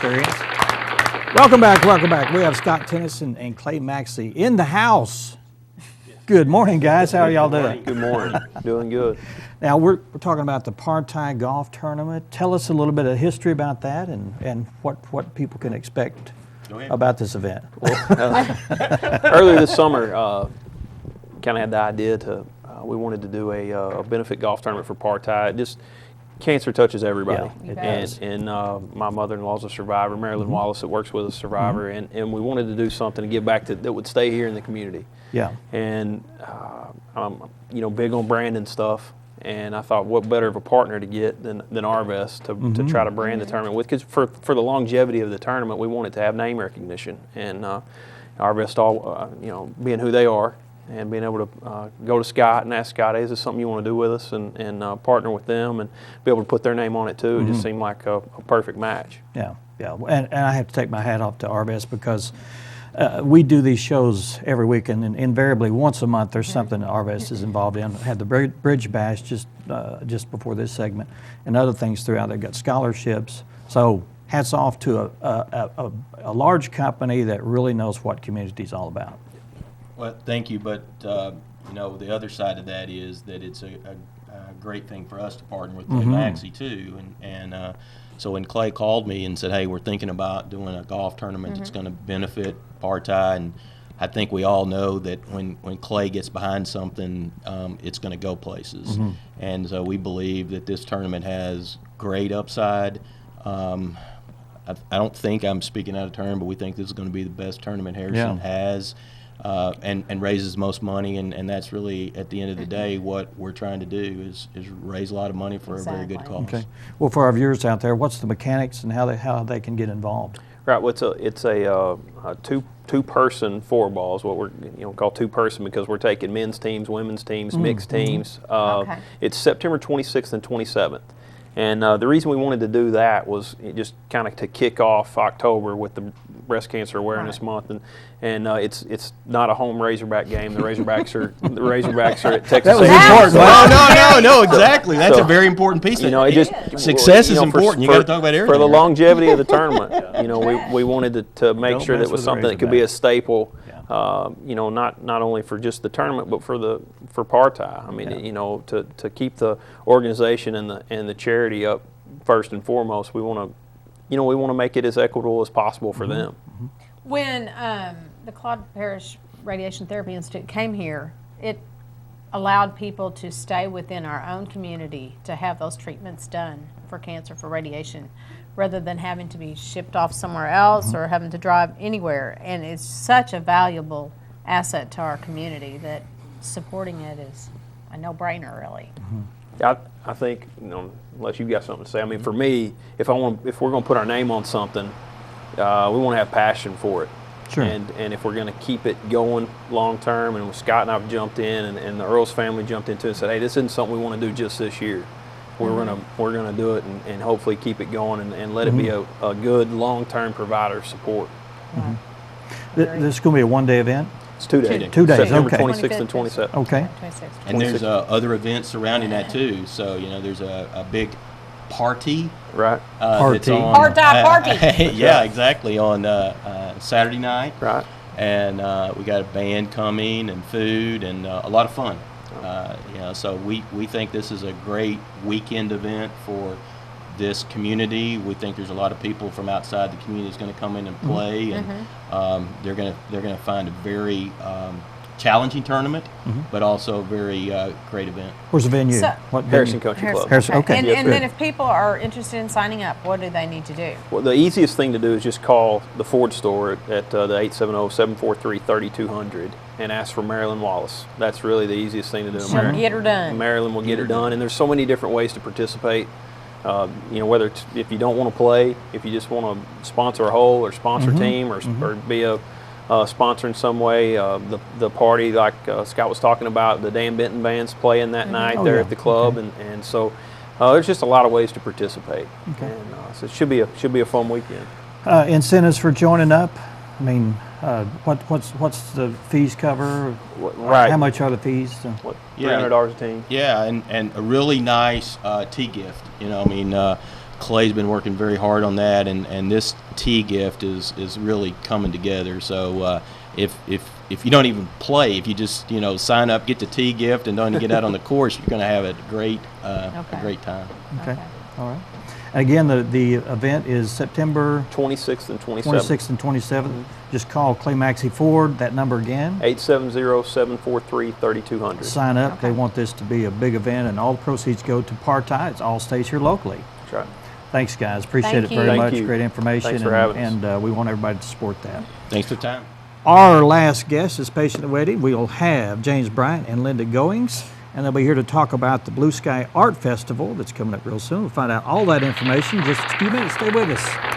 experience. Welcome back, welcome back. We have Scott Tennyson and Clay Maxey in the house. Good morning, guys. How are y'all doing? Good morning. Doing good. Now, we're talking about the PaRti GoLf Tournament. Tell us a little bit of history about that and what people can expect about this event. Well, earlier this summer, kind of had the idea to, we wanted to do a benefit golf tournament for PaRti. Just cancer touches everybody. Yeah, and my mother-in-law's a survivor, Marilyn Wallace, that works with a survivor, and we wanted to do something to give back that would stay here in the community. Yeah. And I'm big on branding stuff, and I thought, what better of a partner to get than Arvest to try to brand the tournament with? Because for the longevity of the tournament, we wanted to have name recognition, and Arvest being who they are, and being able to go to Scott and ask Scott, hey, is this something you want to do with us, and partner with them and be able to put their name on it too. It just seemed like a perfect match. Yeah, yeah, and I have to take my hat off to Arvest because we do these shows every week, and invariably once a month there's something that Arvest is involved in. Had the Bridge Bash just before this segment, and other things throughout. They've got scholarships. So hats off to a large company that really knows what community is all about. Well, thank you, but the other side of that is that it's a great thing for us to partner with Maxey too, and so when Clay called me and said, hey, we're thinking about doing a golf tournament that's going to benefit PaRti, and I think we all know that when Clay gets behind something, it's going to go places, and so we believe that this tournament has great upside. I don't think I'm speaking out of turn, but we think this is going to be the best tournament Harrison has. And raises most money, and that's really, at the end of the day, what we're trying to do is raise a lot of money for a very good cause. Okay. Well, for our viewers out there, what's the mechanics and how they can get involved? Right. Well, it's a two-person FORE balls, what we're call two-person, because we're taking men's teams, women's teams, mixed teams. It's September 26th and 27th. And the reason we wanted to do that was just kind of to kick off October with the Breast Cancer Awareness Month, and it's not a home Razorback game. The Razorbacks are at Texas. That was important. No, exactly. That's a very important piece. Success is important. You got to talk about everything. For the longevity of the tournament, we wanted to make sure that it was something that could be a staple. Not only for just the tournament, but for PaRti. I mean, to keep the organization and the charity up first and foremost. We want to make it as equitable as possible for them. When the Claude Parrish Radiation Therapy Institute came here, it allowed people to stay within our own community to have those treatments done for cancer, for radiation, rather than having to be shipped off somewhere else or having to drive anywhere. And it's such a valuable asset to our community that supporting it is a no-brainer, really. I think, unless you've got something to say, I mean, for me, if we're going to put our name on something, we want to have passion for it. Sure. And if we're going to keep it going long term, and Scott and I have jumped in, and the Earls family jumped into it and said, hey, this isn't something we want to do just this year. We're gonna do it and hopefully keep it going and let it be a good long-term provider of support. This is going to be a one-day event? It's 2 days. 2 days. September Okay. 26th and 27th. Okay. And there's other events surrounding that too. So there's a big party. Right. That's on, PaRti. Yeah, exactly, on Saturday night. Right. And we got a band coming and food and a lot of fun. So we think this is a great weekend event for this community. We think there's a lot of people from outside the community that's going to come in and play, and they're going to find a very challenging tournament, but also a very great event. Where's the venue? What Harrison Country Club. Harrison, okay. And then if people are interested in signing up, what do they need to do? Well, the easiest thing to do is just call the Ford store at the 870-743-3200 and ask for Marilyn Wallace. That's really the easiest thing to do. She'll get her done. Marilyn will get her done, and there's so many different ways to participate. Whether it's, if you don't want to play, if you just want to sponsor a hole or sponsor a team or be a sponsor in some way, the party like Scott was talking about, the Dan Benton band's playing that night at the club, and so there's just a lot of ways to participate. Okay. And so it should be a fun weekend. Incentives for joining up. I mean, what's the fees cover? Right. How much are the fees? $300 a team. Yeah, and a really nice tee gift. Clay's been working very hard on that, and this tee gift is really coming together. So if you don't even play, if you just sign up, get the tee gift, and don't even get out on the course, you're going to have a great time. Okay. All right. Again, the event is September 26th and 27th. 26th and 27th. Just call Clay Maxey Ford. That number again. 870-743-3200. Sign up. Okay. They want this to be a big event, and all the proceeds go to PaRti. It all stays here locally. That's right. Thanks, guys. Appreciate Thank it you. very Thank much. you. Great information. Thanks for having us. And we want everybody to support that. Thanks for the time. Our last guest is patiently waiting. We'll have James Bryant and Linda Goings, and they'll be here to talk about the Blue Sky Art Festival that's coming up real soon. We'll find out all that information in just a few minutes. Stay with us.